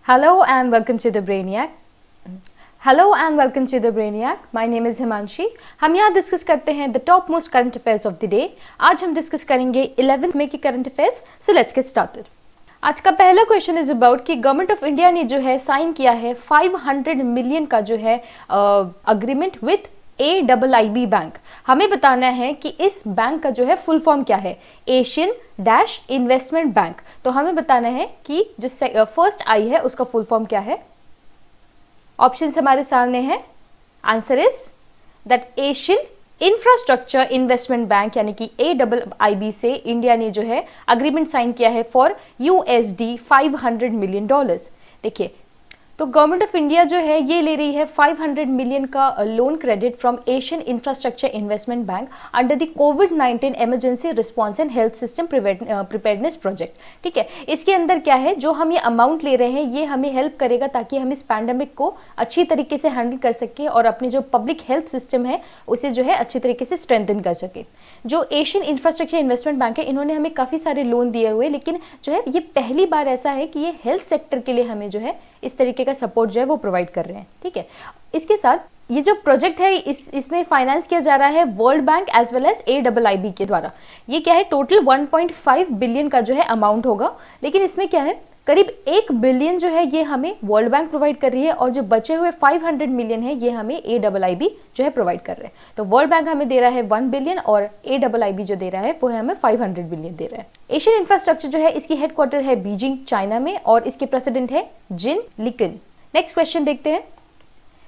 Hello and welcome to the Brainiac. Hello and welcome to the Brainiac. My name is Himanshi. हम यहाँ discuss करते हैं the top most current affairs of the day. आज हम discuss करेंगे 11th मई के current affairs. So let's get started. आज का पहला क्वेश्चन इज अबाउट कि गवर्नमेंट ऑफ इंडिया ने जो है साइन किया है 500 मिलियन का जो है अग्रीमेंट विथ AIIB बैंक. हमें बताना है कि इस बैंक का जो है फुल फॉर्म क्या है. Asian dash investment bank. तो हमें बताना है कि जो फर्स्ट आई है उसका फुल फॉर्म क्या है. ऑप्शन हमारे सामने है. Answer is that Asian infrastructure investment bank यानी कि AIIB से इंडिया ने जो है अग्रीमेंट साइन किया है फॉर USD 500 मिलियन डॉलर्स. देखिए, तो गवर्नमेंट ऑफ इंडिया जो है ये ले रही है 500 मिलियन का loan credit from Asian infrastructure investment bank under the covid emergency response and health system preparedness project. ठीक है, इसके अंदर क्या है, जो हम ये अमाउंट ले रहे हैं ये हमें हेल्प करेगा ताकि हम इस पैंडेमिक को अच्छी तरीके से हैंडल कर सके और अपनी जो पब्लिक हेल्थ सिस्टम है उसे जो है अच्छी तरीके से स्ट्रेंथन कर सके. जो एशियन इंफ्रास्ट्रक्चर इन्वेस्टमेंट बैंक है इन्होंने हमें काफ़ी सारे लोन दिए हुए, लेकिन जो है ये पहली बार ऐसा है कि ये हेल्थ सेक्टर के लिए हमें जो है इस तरीके का सपोर्ट जो है वो प्रोवाइड कर रहे हैं. ठीक है, इसके साथ ये जो प्रोजेक्ट है इसमें फाइनेंस किया जा रहा है world bank as well as AIIB के द्वारा. ये क्या है, टोटल 1.5 बिलियन का जो है अमाउंट होगा, लेकिन इसमें क्या है करीब 1 बिलियन जो है ये हमें वर्ल्ड बैंक प्रोवाइड कर रही है और जो बचे हुए 500 मिलियन है ये हमें AIIB जो है प्रोवाइड कर रहे हैं. तो वर्ल्ड बैंक हमें दे रहा है 1 बिलियन और AIIB जो दे रहा है वो है हमें 500 बिलियन दे रहा है. एशियन इंफ्रास्ट्रक्चर जो है इसकी हेडक्वार्टर है बीजिंग चाइना में और इसके प्रेसिडेंट है जिन लिकन. नेक्स्ट क्वेश्चन देखते हैं.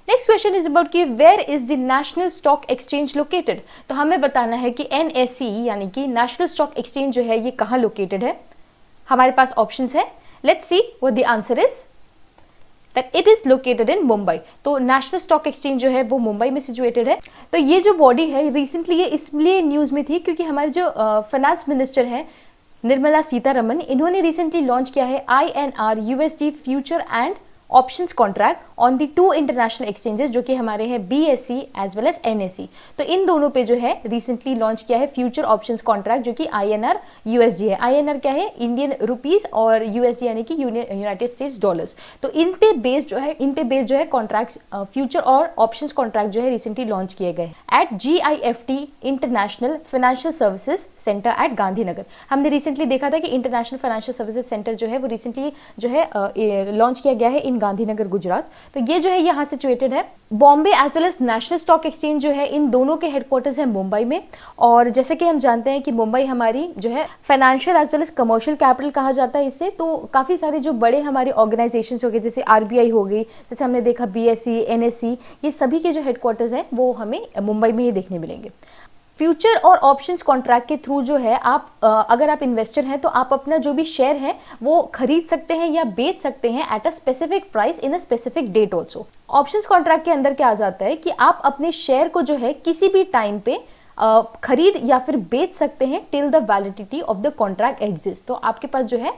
नेक्स्ट क्वेश्चन इज अबाउट कि where is the national stock exchange located. तो हमें बताना है कि NSE यानी कि नेशनल स्टॉक एक्सचेंज जो है ये कहाँ लोकेटेड है. हमारे पास ऑप्शंस है. Let's see what the answer is. That it is located in Mumbai. तो नेशनल स्टॉक एक्सचेंज जो है वो मुंबई में सिचुएटेड है. तो ये जो बॉडी है रिसेंटली ये इसलिए न्यूज में थी क्योंकि हमारे जो फाइनेंस मिनिस्टर है निर्मला सीतारमन, इन्होंने रिसेंटली लॉन्च किया है INR USD future and options contract on the 2 international exchanges जो कि हमारे हैं BSE as well as NSE. तो इन दोनों पे जो है रिसेंटली लॉन्च किया है फ्यूचर ऑप्शंस कॉन्ट्रैक्ट जो कि INR USD है. INR क्या है, इंडियन रुपीस, और USD यानी कि यूनाइटेड स्टेट्स डॉलर्स. तो इन पे बेस्ड जो है कॉन्ट्रैक्ट्स फ्यूचर और ऑप्शंस कॉन्ट्रैक्ट जो है रिसेंटली लॉन्च किए गए at GIFT international financial services centre at Gandhinagar. हमने रिसेंटली देखा था कि इंटरनेशनल फाइनेंशियल सर्विसेज सेंटर जो है वो रिसेंटली जो है लॉन्च किया गया है इन गांधीनगर गुजरात. तो ये जो है यहाँ सिचुएटेड है. Bombay as well as national stock exchange जो है इन दोनों के हेडक्वार्टर्स है मुंबई में. और जैसे कि हम जानते हैं कि मुंबई हमारी जो है financial as well as commercial capital कहा जाता है इसे. तो काफ़ी सारे जो बड़े हमारे ऑर्गेनाइजेशन हो गए जैसे RBI हो गई, जैसे हमने देखा BSE NSE, ये सभी के जो हेडक्वार्टर्स हैं वो हमें मुंबई में ही देखने मिलेंगे. फ्यूचर और ऑप्शंस कॉन्ट्रैक्ट के थ्रू जो है आप अगर आप इन्वेस्टर हैं तो आप अपना जो भी शेयर है वो खरीद सकते हैं या बेच सकते हैं at a specific price in a specific date also. Options contract के अंदर क्या आ जाता है कि आप अपने शेयर को जो है किसी भी टाइम पे खरीद या फिर बेच सकते हैं till the validity of the contract exist. तो आपके पास जो है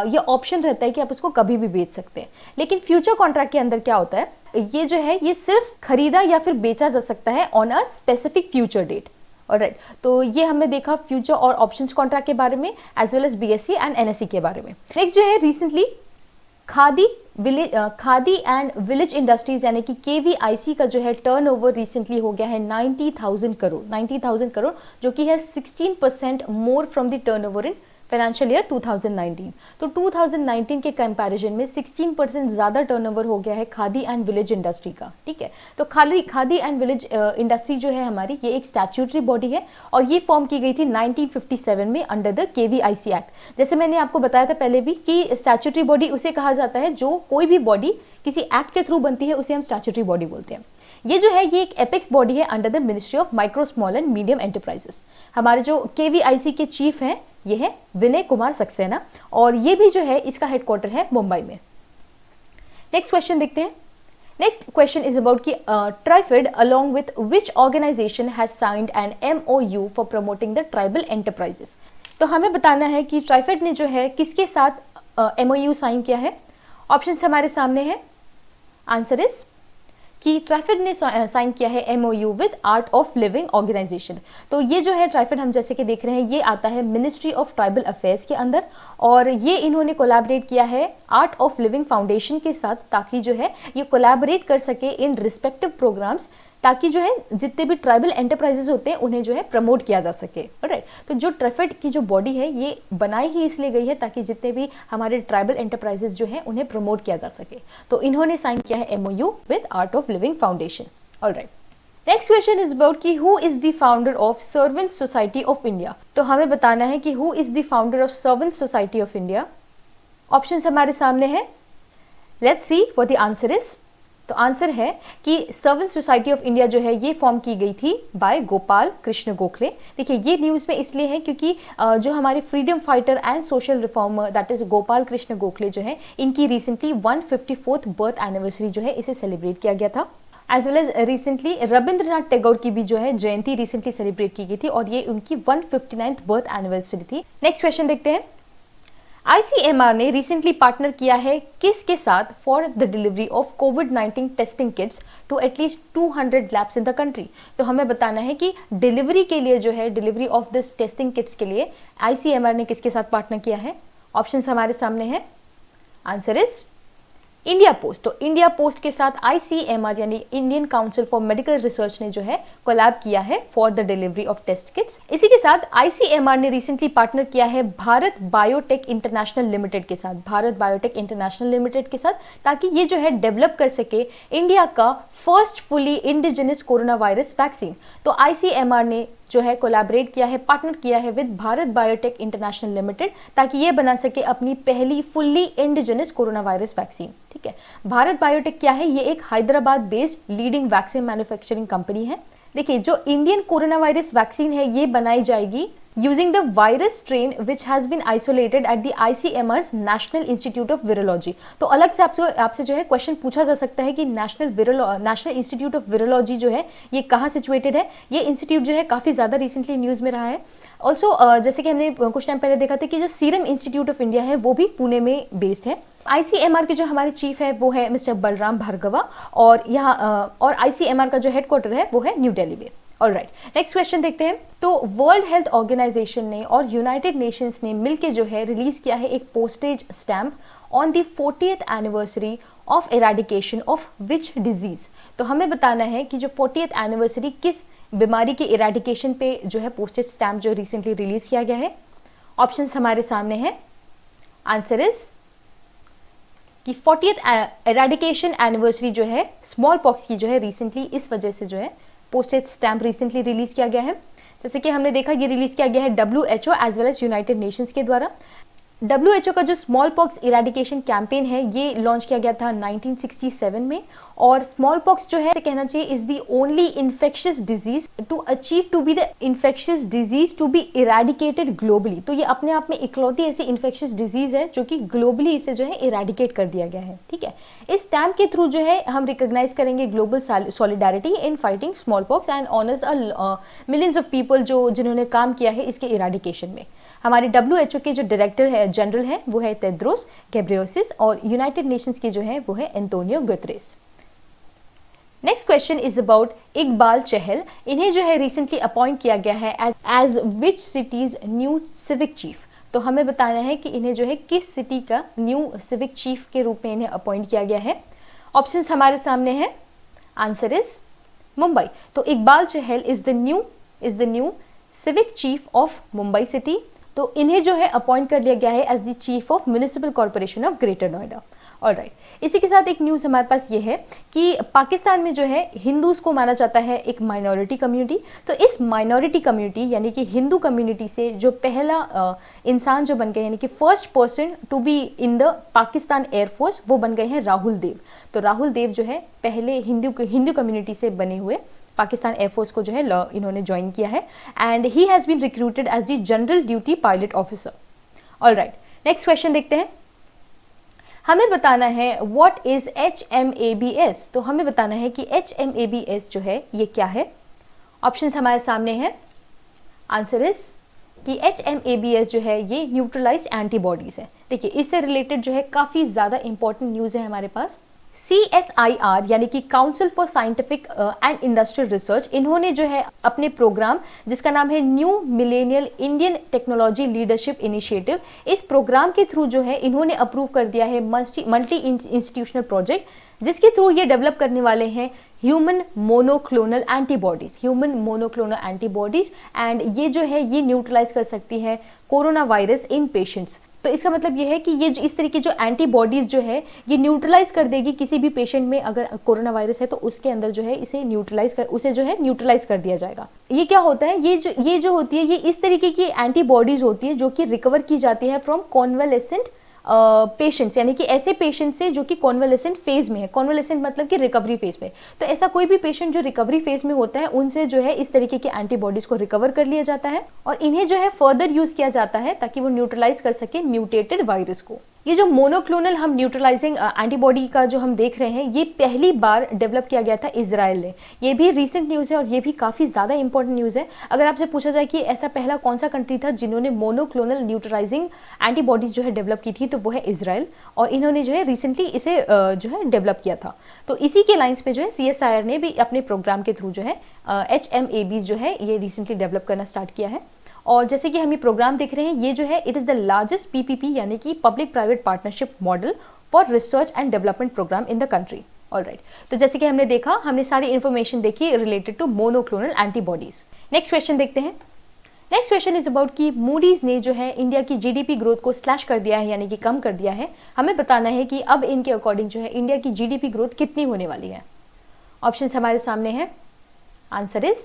ये ऑप्शन रहता है कि आप उसको कभी भी बेच सकते हैं. लेकिन फ्यूचर कॉन्ट्रैक्ट के अंदर क्या होता है, ये जो है ये सिर्फ खरीदा या फिर बेचा जा सकता है on a specific future date. Alright, तो ये हमने देखा फ्यूचर और ऑप्शंस कॉन्ट्रैक्ट के बारे में as well as BSE and NSE के बारे में. नेक्स्ट जो है recently khadi and village industries यानी कि KVIC का जो है टर्नओवर रिसेंटली हो गया है 90,000 करोड़ जो कि है 16% more from the turnover in financial year 2019. तो 2019 के कंपैरिजन में 16% ज़्यादा टर्नओवर हो गया है खादी एंड विलेज इंडस्ट्री का. ठीक है, तो खादी एंड विलेज इंडस्ट्री जो है हमारी ये एक स्टैट्यूटरी बॉडी है और ये फॉर्म की गई थी 1957 में अंडर द KVIC एक्ट. जैसे मैंने आपको बताया था पहले भी कि स्टैट्यूटरी बॉडी उसे कहा जाता है जो कोई भी बॉडी किसी एक्ट के थ्रू बनती है उसे हम स्टैट्यूटरी बॉडी बोलते हैं. ये जो है ये एक एपेक्स बॉडी है under the ministry of micro small and medium enterprises. हमारे जो KVIC के चीफ हैं ये है विनय कुमार सक्सेना और ये भी जो है इसका हेडक्वार्टर है मुंबई में. नेक्स्ट क्वेश्चन देखते हैं. नेक्स्ट क्वेश्चन इज अबाउट कि TRIFED along with which organisation has signed an MOU for promoting the tribal enterprises. तो हमें बताना है कि ट्राइफेड ने जो है किसके साथ MOU साइन किया है. ऑप्शंस हमारे सामने है. आंसर इज कि ट्राइफेड ने साइन किया है MOU with art of Living organisation. तो ये जो है ट्राइफेड हम जैसे कि देख रहे हैं ये आता है मिनिस्ट्री ऑफ ट्राइबल अफेयर्स के अंदर, और ये इन्होंने कोलैबोरेट किया है आर्ट ऑफ लिविंग फाउंडेशन के साथ, ताकि जो है ये कोलैबोरेट कर सके इन रिस्पेक्टिव प्रोग्राम्स, ताकि जो है जितने भी ट्राइबल एंटरप्राइजेस होते हैं उन्हें जो है प्रमोट किया जा सके। राइट, तो जो ट्राइफेड की जो बॉडी है ये बनाई ही इसलिए गई है ताकि जितने भी हमारे ट्राइबल एंटरप्राइजेस जो है उन्हें प्रमोट किया जा सके। तो इन्होंने साइन किया है MOU with art of living foundation. Alright, next question is about कि who is the founder of servant society of India. तो हमें बताना है कि who is the founder of servant society of India. Options हमारे सामने हैं, let's see what the answer is. तो आंसर है कि सर्वेंट सोसाइटी ऑफ इंडिया जो है ये फॉर्म की गई थी बाय गोपाल कृष्ण गोखले। देखिए ये न्यूज़ में इसलिए है क्योंकि जो हमारे freedom fighter and social reformer that is Gopal Krishna Gokhale जो है इनकी रिसेंटली 154th बर्थ एनिवर्सरी जो है इसे सेलिब्रेट किया गया था। As well as recently Rabindranath Tagore की भी जो है जयंती रिसेंटली सेलिब्रेट की गई थी और ये उनकी 159th बर्थ एनिवर्सरी थी। नेक्स्ट क्वेश्चन देखते हैं, ICMR ने रिसेंटली पार्टनर किया है किसके साथ फॉर द डिलीवरी ऑफ कोविड-19 testing kits to at least 200 labs in the country. तो हमें बताना है कि डिलीवरी के लिए जो है delivery of this testing kits के लिए ICMR ने किसके साथ पार्टनर किया है। ऑप्शंस हमारे सामने हैं, आंसर इज इंडिया पोस्ट। तो इंडिया पोस्ट के साथ ICMR यानी Indian council for medical research ने जो है कोलैब किया है for the delivery of test kits. इसी के साथ ICMR ने रिसेंटली पार्टनर किया है भारत बायोटेक इंटरनेशनल लिमिटेड के साथ, भारत बायोटेक इंटरनेशनल लिमिटेड के साथ, ताकि ये जो है डेवलप कर सके इंडिया का first fully indigenous corona virus vaccine. तो ICMR ने जो है कोलैबोरेट किया है, पार्टनर किया है with Bharat biotech international limited, ताकि ये बना सके अपनी पहली fully indigenous corona virus vaccine. ठीक है, भारत बायोटेक क्या है, ये एक Hyderabad based leading vaccine manufacturing company है। देखिए जो इंडियन कोरोना वायरस वैक्सीन है ये बनाई जाएगी using the virus strain which has been isolated at the ICMR's National Institute of Virology। तो अलग से आपसे जो है क्वेश्चन पूछा जा सकता है कि नेशनल इंस्टीट्यूट ऑफ विरोलॉजी जो है ये कहाँ सिचुएटेड है। ये इंस्टीट्यूट जो है काफ़ी ज़्यादा रिसेंटली न्यूज़ में रहा है। ऑल्सो जैसे कि हमने कुछ टाइम पहले देखा था कि जो सीरम इंस्टीट्यूट ऑफ इंडिया है वो भी पुणे में बेस्ड है। ICMR के जो हमारे चीफ है वो है मिस्टर बलराम भार्गवा, और यहाँ और ICMR का जो हेडक्वार्टर है वो है न्यू दिल्ली में। ऑलराइट, नेक्स्ट क्वेश्चन देखते हैं। तो वर्ल्ड हेल्थ ऑर्गेनाइजेशन ने और यूनाइटेड नेशंस ने मिलकर जो है रिलीज किया है एक postage stamp on the 40th anniversary of eradication of which disease. तो हमें बताना है कि जो 40th एनिवर्सरी किस बीमारी के इरेडिकेशन पे जो है पोस्टेज स्टैम्प जो रिसेंटली रिलीज किया गया है। ऑप्शंस हमारे सामने हैं, आंसर इज कि 40th इरेडिकेशन एनिवर्सरी जो है स्मॉल पॉक्स की जो है रिसेंटली इस वजह से जो है पोस्टेज स्टैम्प रिसेंटली रिलीज किया गया है। जैसे कि हमने देखा ये रिलीज किया गया है WHO as well as United Nations के द्वारा। WHO का जो स्मॉल पॉक्स इरेडिकेशन कैंपेन है ये लॉन्च किया गया था 1967 में, और स्मॉल पॉक्स जो है कहना चाहिए is the only infectious disease to achieve to be the infectious disease to be eradicated globally. तो ये अपने आप में इकलौती ऐसी इन्फेक्शियस डिजीज है जो कि ग्लोबली इसे जो है इरेडिकेट कर दिया गया है। ठीक है, इस स्टैम्प के थ्रू जो है हम रिकॉग्नाइज करेंगे global solidarity in fighting small pox and honours millions of people जो जिन्होंने काम किया है इसके इरेडिकेशन में। हमारे WHO के जो डायरेक्टर है जनरल है वो है टेड्रोस घेब्रेयेसस, और यूनाइटेड नेशंस के जो है वो है Antonio Guterres. Next question is about Iqbal Chahal. इन्हें जो है रिसेंटली अपॉइंट किया गया है as which cities new civic chief. तो हमें बताना है कि इन्हें जो है किस सिटी का न्यू सिविक चीफ के रूप में इन्हें अपॉइंट किया गया है। ऑप्शंस हमारे सामने हैं, आंसर इज मुंबई। तो Iqbal Chahal is the new civic chief of Mumbai city. तो इन्हें जो है अपॉइंट कर लिया गया है as the chief of municipal corporation of greater Noida. Alright, इसी के साथ एक न्यूज़ हमारे पास ये है कि पाकिस्तान में जो है हिंदूज को माना जाता है एक माइनॉरिटी कम्युनिटी। तो इस माइनॉरिटी कम्युनिटी यानी कि हिंदू कम्युनिटी से जो पहला इंसान जो बन गए यानी कि first person to be in the Pakistan air force वो बन गए हैं राहुल देव। तो राहुल देव जो है पहले हिंदू कम्युनिटी से बने हुए पाकिस्तान एयरफोर्स को जो है इन्होंने ज्वाइन किया है, and he has been recruited as the general duty pilot officer. Alright, next question देखते हैं। हमें बताना है व्हाट इज HMABS। तो हमें बताना है कि HMABS जो है ये क्या है। ऑप्शंस हमारे सामने हैं, आंसर इज कि HMABS जो है ये न्यूट्रलाइज्ड एंटीबॉडीज है। देखिए इससे रिलेटेड जो है काफ़ी ज़्यादा इंपॉर्टेंट न्यूज़ है हमारे पास। CSIR यानी कि council for scientific and industrial research, इन्होंने जो है अपने प्रोग्राम जिसका नाम है new millennial Indian technology leadership initiative, इस प्रोग्राम के थ्रू जो है इन्होंने अप्रूव कर दिया है मल्टी इंस्टीट्यूशनल प्रोजेक्ट, जिसके थ्रू ये डेवलप करने वाले हैं ह्यूमन मोनोक्लोनल एंटीबॉडीज एंड ये जो है ये न्यूट्रलाइज कर सकती है कोरोना वायरस इन पेशेंट्स। तो इसका मतलब ये है कि ये इस तरह की जो एंटीबॉडीज जो है ये न्यूट्रलाइज कर देगी किसी भी पेशेंट में अगर कोरोना वायरस है तो उसके अंदर जो है उसे न्यूट्रलाइज कर दिया जाएगा। ये क्या होता है, ये जो होती है ये इस तरीके की एंटीबॉडीज होती है जो कि रिकवर की जाती है फ्रॉम कॉन्वेलेसेंट पेशेंट्स, यानी कि ऐसे पेशेंट से जो कि कॉन्वेलेसेंट फेज में है। कॉन्वेलेसेंट मतलब कि रिकवरी फेज में, तो ऐसा कोई भी पेशेंट जो रिकवरी फेज में होता है उनसे जो है इस तरीके के एंटीबॉडीज को रिकवर कर लिया जाता है और इन्हें जो है फर्दर यूज किया जाता है ताकि वो न्यूट्रलाइज कर सके म्यूटेटेड वायरस को। ये जो मोनोक्लोनल हम न्यूट्रलाइजिंग एंटीबॉडी का जो हम देख रहे हैं ये पहली बार डेवलप किया गया था इजराइल ने। ये भी रीसेंट न्यूज़ है और ये भी काफ़ी ज़्यादा इंपॉर्टेंट न्यूज़ है। अगर आपसे पूछा जाए कि ऐसा पहला कौन सा कंट्री था जिन्होंने मोनोक्लोनल न्यूट्रलाइजिंग एंटीबॉडीज जो है डेवलप की थी तो वो है इजराइल, और इन्होंने जो है रिसेंटली इसे जो है डेवलप किया था। तो इसी के लाइन्स पे जो है CSIR ने भी अपने प्रोग्राम के थ्रू जो है HMABs जो है ये रिसेंटली डेवलप करना स्टार्ट किया है। और जैसे कि हम ये प्रोग्राम देख रहे हैं ये जो है it is the largest PPP यानी कि public private partnership model for research and development programme in the country. Alright, तो जैसे कि हमने देखा, हमने सारी इन्फॉर्मेशन देखी related to monoclonal antibodies. Next question देखते हैं। नेक्स्ट क्वेश्चन इज अबाउट कि मूडीज ने जो है इंडिया की GDP ग्रोथ को स्लैश कर दिया है यानी कि कम कर दिया है। हमें बताना है कि अब इनके अकॉर्डिंग जो है इंडिया की GDP ग्रोथ कितनी होने वाली है। ऑप्शन हमारे सामने है। आंसर इज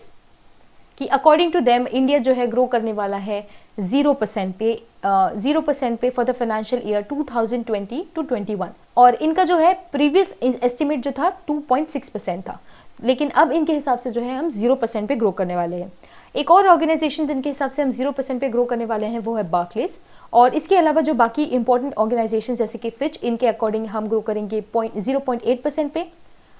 कि अकॉर्डिंग टू देम इंडिया जो है ग्रो करने वाला है 0% पे for the financial year 2020 to 21, और इनका जो है प्रीवियस एस्टिमेट जो था 2.6% था, लेकिन अब इनके हिसाब से जो है हम 0% पे ग्रो करने वाले हैं। एक और ऑर्गेनाइजेशन जिनके हिसाब से हम 0% पे ग्रो करने वाले हैं वो है बार्कलेस, और इसके अलावा जो बाकी इंपॉर्टेंट ऑर्गेनाइजेशन जैसे कि फिच, इनके अकॉर्डिंग हम ग्रो करेंगे 0.8% पे,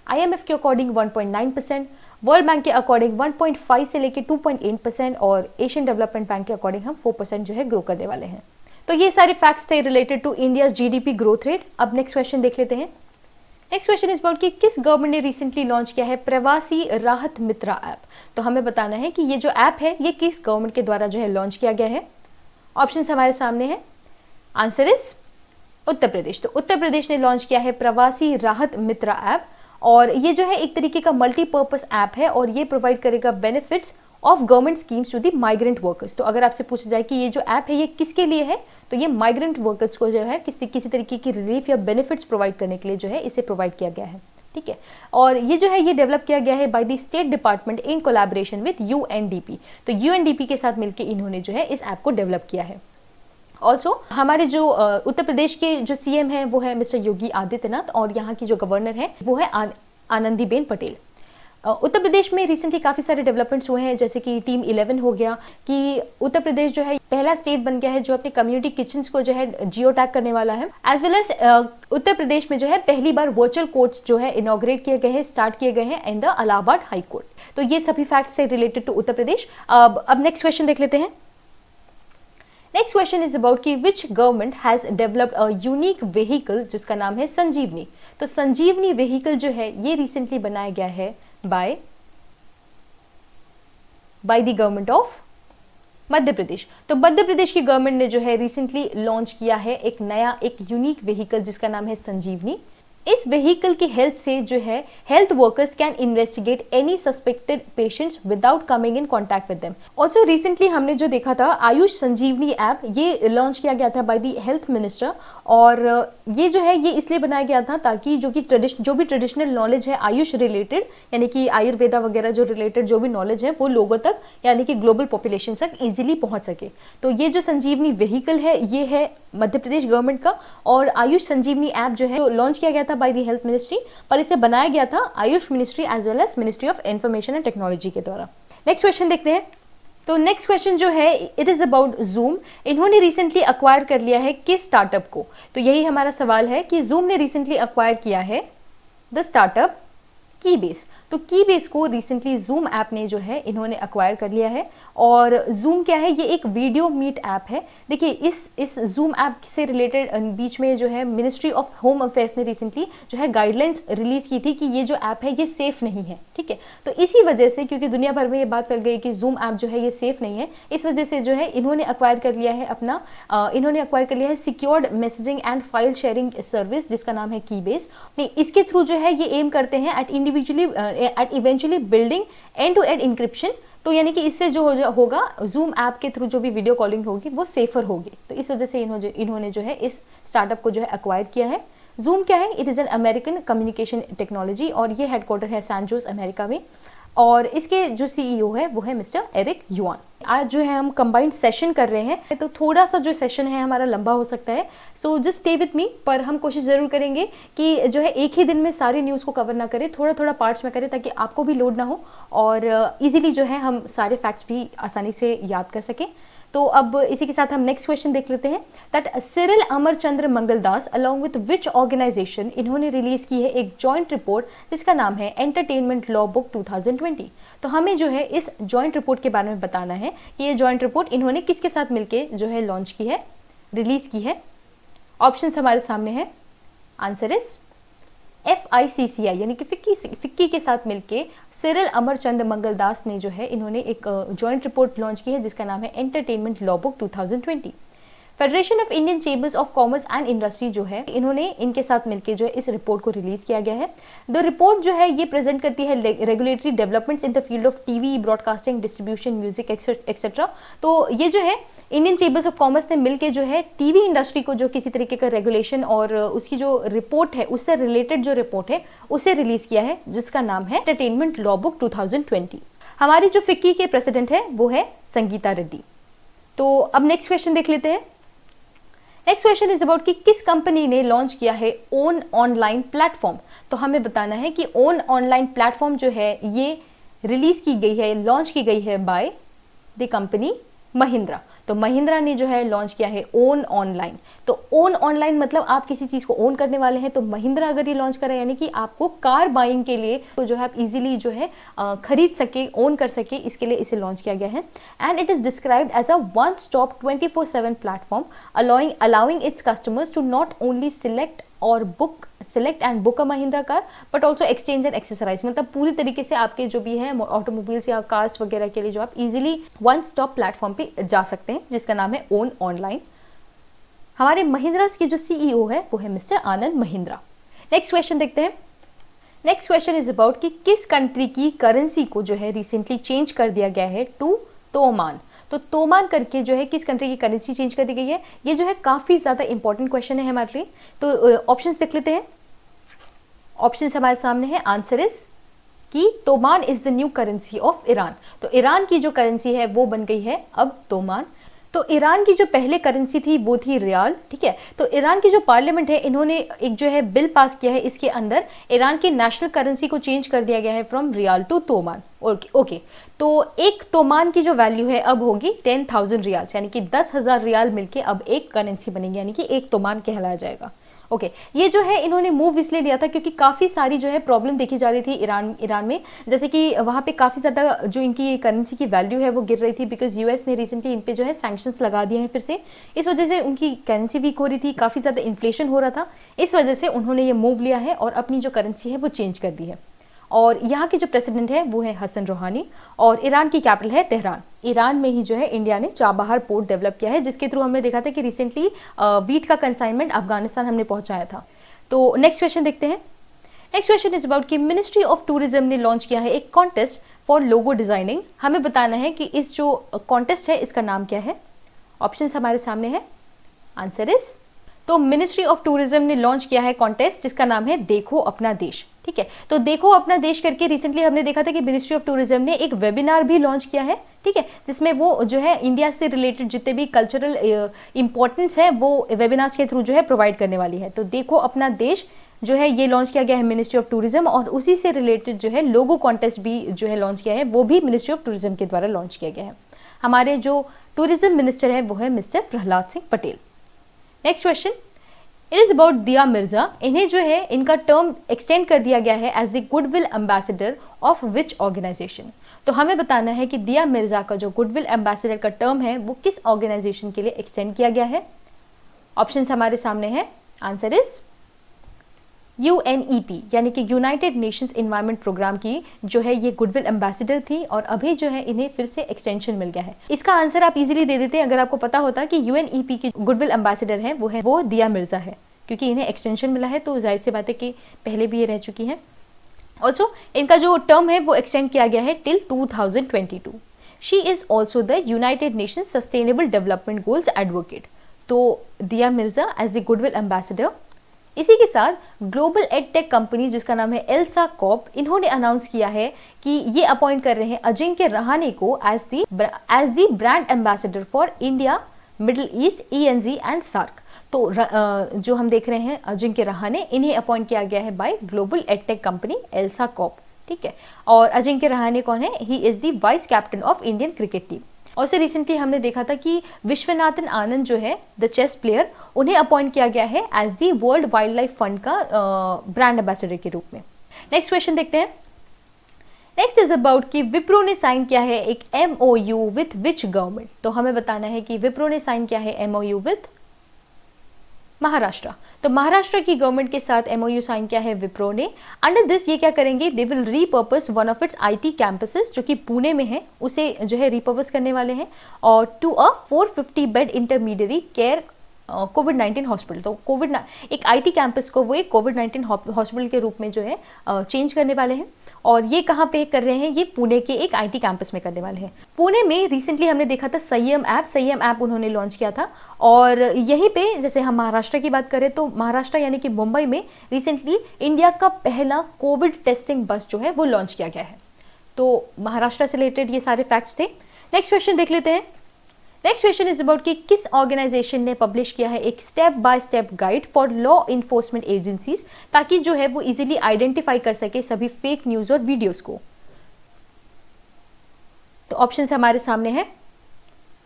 IMF के अकॉर्डिंग 1.9%, वर्ल्ड बैंक के अकॉर्डिंग 1.5 से लेकर 2.8% और एशियन डेवलपमेंट बैंक के अकॉर्डिंग हम 4% जो है ग्रो करने वाले हैं। तो ये सारे फैक्ट्स थे related to India's GDP growth rate. अब नेक्स्ट क्वेश्चन देख लेते हैं। नेक्स्ट क्वेश्चन इज अबाउट कि किस गवर्नमेंट ने रिसेंटली लॉन्च किया है प्रवासी राहत मित्रा ऐप। तो हमें बताना है कि ये जो ऐप है ये किस गवर्नमेंट के द्वारा जो है लॉन्च किया गया है। ऑप्शन हमारे सामने है। Answer is Uttar Pradesh. तो उत्तर प्रदेश ने लॉन्च किया है प्रवासी राहत मित्रा ऐप, और ये जो है एक तरीके का मल्टीपर्पस ऐप है और ये प्रोवाइड करेगा benefits of government schemes to the migrant workers. तो अगर आपसे पूछा जाए कि ये जो ऐप है ये किसके लिए है, तो ये माइग्रेंट वर्कर्स को जो है किसी तरीके की रिलीफ या बेनिफिट्स प्रोवाइड करने के लिए जो है इसे प्रोवाइड किया गया है। ठीक है, और ये जो है ये डेवलप किया गया है by the state department in collaboration with UNDP। तो UNDP के साथ मिलकर इन्होंने जो है इस ऐप को डेवलप किया है। ऑल्सो हमारे जो उत्तर प्रदेश के जो CM हैं वो है मिस्टर योगी आदित्यनाथ, और यहाँ की जो गवर्नर है वो है आनंदीबेन पटेल। उत्तर प्रदेश में रिसेंटली काफ़ी सारे डेवलपमेंट्स हुए हैं, जैसे कि टीम 11 हो गया कि उत्तर प्रदेश जो है पहला स्टेट बन गया है जो अपने कम्युनिटी किचन्स को जो है जियो टैग करने वाला है। As well as Uttar Pradesh में जो है पहली बार वर्चुअल कोर्ट्स जो है इनॉग्रेट किए गए हैं, स्टार्ट किए गए हैं in the Allahabad high court. तो ये सभी फैक्ट्स थे रिलेटेड टू उत्तर प्रदेश। अब नेक्स्ट क्वेश्चन देख लेते हैं। नेक्स्ट क्वेश्चन इज अबाउट कि which government has developed a unique vehicle जिसका नाम है संजीवनी। तो संजीवनी व्हीकल जो है ये रिसेंटली बनाया गया है by the government of Madhya Pradesh. तो मध्य प्रदेश की गवर्नमेंट ने जो है रिसेंटली लॉन्च किया है एक यूनिक व्हीकल जिसका नाम है संजीवनी। इस व्हीकल की हेल्प से जो है health workers can investigate any suspected patients without coming in contact with them. Also recently हमने जो देखा था आयुष संजीवनी ऐप, ये लॉन्च किया गया था बाय द हेल्थ मिनिस्टर, और ये जो है ये इसलिए बनाया गया था ताकि जो भी ट्रेडिशनल नॉलेज है आयुष रिलेटेड, यानी कि आयुर्वेदा वगैरह जो रिलेटेड जो भी नॉलेज है वो लोगों तक यानी कि ग्लोबल पॉपुलेशन तक इजीली पहुंच सके। तो ये जो संजीवनी व्हीकल है ये है मध्य प्रदेश गवर्नमेंट का, और आयुष संजीवनी ऐप जो है लॉन्च किया गया था बाय द हेल्थ मिनिस्ट्री, पर इसे बनाया गया था AYUSH ministry as well as ministry of information and technology के द्वारा। नेक्स्ट क्वेश्चन देखते हैं। तो नेक्स्ट क्वेश्चन जो है इट इज अबाउट जूम। इन्होंने रिसेंटली अक्वायर कर लिया है किस स्टार्टअप को। तो यही हमारा सवाल है कि जूम ने रिसेंटली अक्वायर किया है द स्टार्टअप की बेस। तो की बेस को रिसेंटली जूम ऐप ने जो है इन्होंने अक्वायर कर लिया है। और जूम क्या है, ये एक वीडियो मीट ऐप है। देखिए इस जूम ऐप से रिलेटेड बीच में जो है मिनिस्ट्री ऑफ होम अफेयर्स ने रिसेंटली जो है गाइडलाइंस रिलीज की थी कि ये जो ऐप है ये सेफ नहीं है, ठीक है। तो इसी वजह से, क्योंकि दुनिया भर में ये बात फैल गई कि जूम ऐप जो है ये सेफ नहीं है, इस वजह से जो है इन्होंने अक्वायर कर लिया है secured messaging and file sharing service, जिसका नाम है की बेस। इसके थ्रू जो है ये एम करते हैं at eventually building end to end encryption. तो यानी कि इससे जो होगा जूम ऐप के थ्रू जो भी वीडियो कॉलिंग होगी वो सेफर होगी। तो इस वजह से इन्होंने जो है इस स्टार्टअप को जो है अक्वायर किया है। जूम क्या है, it is an American communication technology और ये हेडक्वार्टर है सैन जोस अमेरिका में। और इसके जो सीईओ है वो है मिस्टर एरिक युआन। आज जो है हम कंबाइंड सेशन कर रहे हैं, तो थोड़ा सा जो सेशन है हमारा लंबा हो सकता है, so just stay with me. पर हम कोशिश ज़रूर करेंगे कि जो है एक ही दिन में सारी न्यूज़ को कवर ना करें, थोड़ा थोड़ा पार्ट्स में करें, ताकि आपको भी लोड ना हो और इजीली जो है हम सारे फैक्ट्स भी आसानी से याद कर सकें। तो अब इसी के साथ हम नेक्स्ट क्वेश्चन देख लेते हैं। That Cyril Amarchand Mangaldas along with which organization इन्होंने रिलीज की है एक जॉइंट रिपोर्ट जिसका नाम है एंटरटेनमेंट लॉ बुक 2020। तो हमें जो है इस जॉइंट रिपोर्ट के बारे में बताना है कि ये जॉइंट रिपोर्ट इन्होंने किसके साथ मिलकर जो है लॉन्च की है, रिलीज की है। ऑप्शन हमारे सामने है। आंसर इज FICCI यानी कि फिक्की के साथ मिलके सिरिल अमरचंद मंगलदास ने जो है इन्होंने एक जॉइंट रिपोर्ट लॉन्च की है जिसका नाम है entertainment law book 2020। Federation of Indian chambers of commerce and industry जो है इन्होंने इनके साथ मिलकर जो है इस रिपोर्ट को रिलीज किया गया है। द रिपोर्ट जो है ये प्रेजेंट करती है regulatory developments in the field of TV, broadcasting, distribution, music etcetera. तो ये जो है इंडियन चेंबर्स ऑफ कॉमर्स ने मिलकर जो है टीवी इंडस्ट्री को जो किसी तरीके का रेगुलेशन और उसकी जो रिपोर्ट है, उससे रिलेटेड जो रिपोर्ट है उसे रिलीज किया है जिसका नाम है एंटरटेनमेंट लॉ बुक 2020। हमारी जो फिक्की के प्रेसिडेंट है वो है संगीता रेड्डी। तो अब नेक्स्ट क्वेश्चन देख लेते हैं। नेक्स्ट क्वेश्चन इज अबाउट कि किस कंपनी ने लॉन्च किया है ओन ऑनलाइन प्लेटफॉर्म। तो हमें बताना है कि ओन ऑनलाइन प्लेटफॉर्म जो है ये रिलीज की गई है, लॉन्च की गई है बाय द कंपनी महिंद्रा। तो महिंद्रा ने जो है लॉन्च किया है ओन ऑनलाइन। तो ओन ऑनलाइन मतलब आप किसी चीज को ओन करने वाले हैं। तो महिंद्रा अगर ये लॉन्च करा यानी कि आपको कार बाइंग के लिए तो जो है आप इजीली जो है खरीद सके, ओन कर सके, इसके लिए इसे लॉन्च किया गया है। And it is described as a one stop 24/7 platform allowing its customers to not only select and book a Mahindra car but also exchange and accessorise. मतलब पूरी तरीके से आपके जो भी है ऑटोमोबाइल्स या कार्स वगैरह के लिए जो आप इजीली वन स्टॉप प्लेटफॉर्म पे जा सकते हैं जिसका नाम है ओन ऑनलाइन। हमारे महिंद्रा की जो सीईओ है वो है mister Anand Mahindra. Next question देखते हैं। नेक्स्ट क्वेश्चन इज अबाउट कि किस कंट्री की करेंसी को जो है रिसेंटली चेंज कर दिया गया है टू तोमान। तो तोमान करके जो है किस कंट्री की करेंसी चेंज कर दी गई है, ये जो है काफी ज्यादा इंपॉर्टेंट क्वेश्चन है हमारे लिए। तो ऑप्शंस देख लेते हैं। ऑप्शंस हमारे सामने है। आंसर इज कि toman is the new currency of Iran. तो ईरान की जो करेंसी है वो बन गई है अब तोमान। तो ईरान की जो पहले करेंसी थी वो थी रियाल, ठीक है। तो ईरान की जो पार्लियामेंट है इन्होंने एक जो है बिल पास किया है, इसके अंदर ईरान की नेशनल करेंसी को चेंज कर दिया गया है फ्रॉम रियाल टू तोमान। ओके तो एक तोमान की जो वैल्यू है अब होगी 10,000 रियाल, यानी कि 10,000 रियाल मिलके अब एक करेंसी बनेगी, यानी कि एक तोमान कहलाया जाएगा। ओके ये जो है इन्होंने मूव इसलिए लिया था क्योंकि काफ़ी सारी जो है प्रॉब्लम देखी जा रही थी ईरान में, जैसे कि वहाँ पे काफ़ी ज़्यादा जो इनकी करेंसी की वैल्यू है वो गिर रही थी बिकॉज यूएस ने रिसेंटली इन पे जो है सैंक्शंस लगा दिए हैं फिर से। इस वजह से उनकी करेंसी वीक हो रही थी, काफ़ी ज़्यादा इन्फ्लेशन हो रहा था, इस वजह से उन्होंने ये मूव लिया है और अपनी जो करेंसी है वो चेंज कर दी है। और यहाँ के जो प्रेसिडेंट है वो है हसन रोहानी और ईरान की कैपिटल है तेहरान। ईरान में ही जो है इंडिया ने चाबहार पोर्ट डेवलप किया है जिसके थ्रू हमने देखा था कि रिसेंटली वीट का कंसाइनमेंट अफगानिस्तान हमने पहुंचाया था। तो नेक्स्ट क्वेश्चन देखते हैं। नेक्स्ट क्वेश्चन इज अबाउट कि मिनिस्ट्री ऑफ टूरिज्म ने लॉन्च किया है एक कॉन्टेस्ट फॉर लोगो डिजाइनिंग। हमें बताना है कि इस जो कॉन्टेस्ट है इसका नाम क्या है। ऑप्शंस हमारे सामने है। आंसर इज तो मिनिस्ट्री ऑफ टूरिज्म ने लॉन्च किया है कॉन्टेस्ट जिसका नाम है देखो अपना देश, ठीक है। तो देखो अपना देश करके रिसेंटली हमने देखा था कि मिनिस्ट्री ऑफ टूरिज्म ने एक वेबिनार भी लॉन्च किया है, ठीक है, जिसमें वो जो है इंडिया से रिलेटेड जितने भी कल्चरल इंपॉर्टेंस है वो वेबिनार्स के थ्रू जो है प्रोवाइड करने वाली है। तो देखो अपना देश जो है ये लॉन्च किया गया है मिनिस्ट्री ऑफ टूरिज्म और उसी से रिलेटेड जो है लोगो कॉन्टेस्ट भी जो है लॉन्च किया है, वो भी मिनिस्ट्री ऑफ टूरिज्म के द्वारा लॉन्च किया गया है। हमारे जो टूरिज्म मिनिस्टर है वो है mister Prahlad Singh Patel. Next question it is about दिया मिर्जा। इन्हें जो है इनका टर्म एक्सटेंड कर दिया गया है as the goodwill ambassador of which organisation. तो हमें बताना है कि दिया मिर्जा का जो गुडविल एम्बेसडर का टर्म है वो किस ऑर्गेनाइजेशन के लिए एक्सटेंड किया गया है। ऑप्शंस हमारे सामने है। आंसर इज UNEP यानी कि यूनाइटेड नेशंस एनवायरनमेंट प्रोग्राम की जो है ये गुडविल एम्बेसडर थी और अभी जो है इन्हें फिर से एक्सटेंशन मिल गया है। इसका आंसर आप इजीली दे देते अगर आपको पता होता कि UNEP की गुडविल एम्बेसडर है वो दिया मिर्जा है, क्योंकि इन्हें एक्सटेंशन मिला है तो जाहिर सी बात है कि पहले भी ये रह चुकी हैं। ऑल्सो इनका जो टर्म है वो एक्सटेंड किया गया है till 2022। She is also the United Nation sustainable development goals advocate. तो Dia Mirza as the goodwill ambassador. इसी के साथ ग्लोबल एडटेक कंपनी जिसका नाम है एल्सा कॉर्प, इन्होंने अनाउंस किया है कि ये अपॉइंट कर रहे हैं अजिंक्य रहाणे को as the brand ambassador for India, middle east, ENZ and SAARC. तो जो हम देख रहे हैं अजिंक्य रहाणे, इन्हें अपॉइंट किया गया है by global edtech company ELSA corp, ठीक है। और अजिंक्य रहाणे कौन है? He is the vice captain of Indian cricket team. और से रिसेंटली हमने देखा था कि विश्वनाथन आनंद जो है द चेस प्लेयर, उन्हें अपॉइंट किया गया है as the world wildlife fund का ब्रांड एम्बेसडर के रूप में। नेक्स्ट क्वेश्चन देखते हैं। नेक्स्ट इज अबाउट कि विप्रो ने साइन किया है एक MOU विथ विच गवर्नमेंट। तो हमें बताना है कि विप्रो ने साइन किया है MOU विथ महाराष्ट्र। तो महाराष्ट्र की गवर्नमेंट के साथ MOU साइन किया है विप्रो ने। अंडर दिस ये क्या करेंगे? They will repurpose one of its IT campuses जो कि पुणे में है, उसे जो है रीपर्पस करने वाले हैं, और to a 450 bed intermediate care कोविड-19 हॉस्पिटल। तो एक IT कैंपस को वो एक कोविड-19 हॉस्पिटल के रूप में जो है चेंज करने वाले हैं। और ये कहाँ पे कर रहे हैं? ये पुणे के एक IT कैंपस में करने वाले हैं। पुणे में रिसेंटली हमने देखा था संयम ऐप उन्होंने लॉन्च किया था। और यहीं पे जैसे हम महाराष्ट्र की बात करें तो महाराष्ट्र यानी कि मुंबई में रिसेंटली इंडिया का पहला कोविड टेस्टिंग बस जो है वो लॉन्च किया गया है। तो महाराष्ट्र से रिलेटेड ये सारे फैक्ट्स थे। नेक्स्ट क्वेश्चन देख लेते हैं। नेक्स्ट क्वेश्चन इज अबाउट कि किस ऑर्गेनाइजेशन ने पब्लिश किया है एक step by step guide for law enforcement agencies, ताकि जो है वो इजीली आइडेंटिफाई कर सके सभी फेक न्यूज और वीडियोस को। तो ऑप्शंस हमारे सामने है।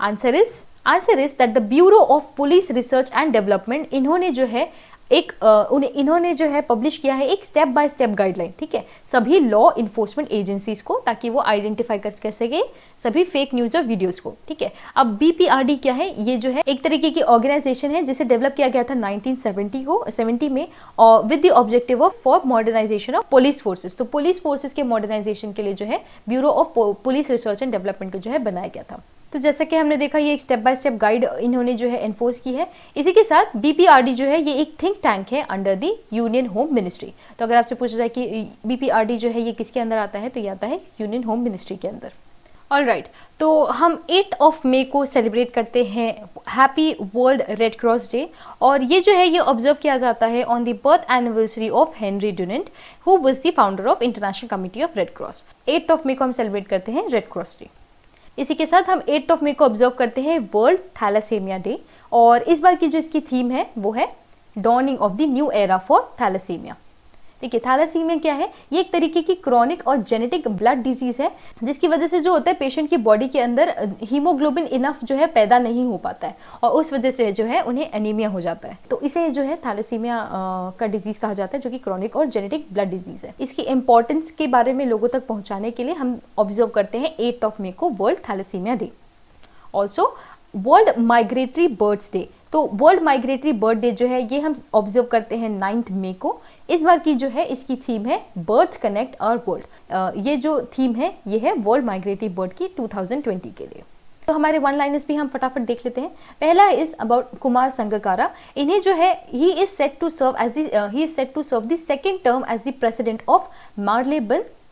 Answer is that the bureau of police research and development, इन्होंने जो है पब्लिश किया है एक स्टेप बाय स्टेप गाइडलाइन, ठीक है, सभी लॉ इन्फोर्समेंट एजेंसीज को, ताकि वो आइडेंटिफाई कर सके सभी फेक न्यूज और वीडियोस को, ठीक है। अब BPRD क्या है? ये जो है एक तरीके की ऑर्गेनाइजेशन है जिसे डेवलप किया गया था 1970 में, और with the objective of for modernisation of police forces. तो पुलिस फोर्सेस के मॉडर्नाइजेशन के लिए जो है bureau of police research and development को जो है बनाया गया था। तो जैसा कि हमने देखा ये एक स्टेप बाय स्टेप गाइड इन्होंने जो है एनफोर्स की है। इसी के साथ BPRD जो है ये एक थिंक टैंक है under the union home ministry. तो अगर आपसे पूछा जाए कि BPRD जो है ये किसके अंदर आता है, तो ये आता है यूनियन होम मिनिस्ट्री के अंदर। ऑलराइट, तो हम 8 मई को सेलिब्रेट करते हैं happy world red cross day, और ये जो है ये ऑब्जर्व किया जाता है on the birth anniversary of Henry Dunant, who was the founder of international committee of red cross. 8 मई को हम सेलिब्रेट करते हैं रेड क्रॉस डे। इसी के साथ हम 8 मई को ऑब्जर्व करते हैं वर्ल्ड थैलेसीमिया डे, और इस बार की जो इसकी थीम है वो है dawning of the new era for thalassemia. देखिए थैलेसीमिया क्या है? ये एक तरीके की क्रॉनिक और जेनेटिक ब्लड डिजीज है, जिसकी वजह से जो होता है पेशेंट की बॉडी के अंदर हीमोग्लोबिन इनफ जो है पैदा नहीं हो पाता है, और उस वजह से जो है उन्हें एनीमिया हो जाता है। तो इसे जो है थैलेसीमिया का डिजीज कहा जाता है, जो कि क्रॉनिक और जेनेटिक ब्लड डिजीज है। इसकी इंपॉर्टेंस के बारे में लोगों तक पहुंचाने के लिए हम ऑब्जर्व करते हैं 8 मई को world thalassemia day. Also world migratory birds day, तो वर्ल्ड माइग्रेटरी बर्ड डे जो है ये हम ऑब्जर्व करते हैं 9 मई को। इस बार की जो है इसकी थीम है बर्ड्स कनेक्ट आवर वर्ल्ड। ये जो थीम है ये है वर्ल्ड माइग्रेटरी बर्ड की 2020 के लिए। तो हमारे वन लाइनर्स भी हम फटाफट देख लेते हैं। पहला इज अबाउट कुमार संगकारा। इन्हें जो है he is set to serve the second term as the president of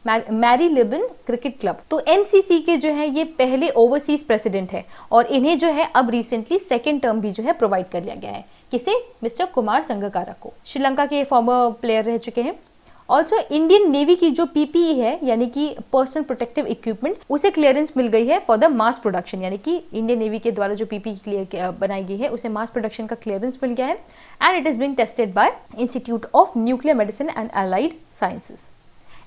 Marylebone cricket club. तो MCC के जो है ये पहले ओवरसीज प्रेसिडेंट है, और इन्हें जो है अब रिसेंटली सेकंड टर्म भी जो है प्रोवाइड कर लिया गया है। किसे? मिस्टर कुमार संगकारा को। श्रीलंका के फॉर्मर प्लेयर रह चुके हैं। ऑल्सो इंडियन नेवी की जो PPE है यानी कि पर्सनल प्रोटेक्टिव इक्विपमेंट, उसे क्लियरेंस मिल गई है फॉर द मास प्रोडक्शन, यानी कि इंडियन नेवी के द्वारा जो PPE बनाई गई है उसे मास प्रोडक्शन का क्लियरेंस मिल गया है, and it is being tested by institute of nuclear medicine and allied sciences.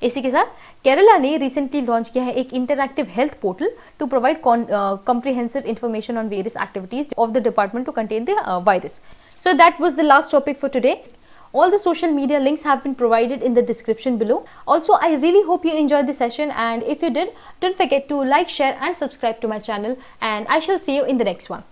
इसी के साथ केरला ने रिसेंटली लॉन्च किया है एक interactive health portal to provide comprehensive information on various activities of the department to contain the virus. So that was the last topic for today. All the social media links have been provided in the description below. Also, I really hope you enjoyed the session, and if you did, don't forget to like, share and subscribe to my channel, and I shall see you in the next one.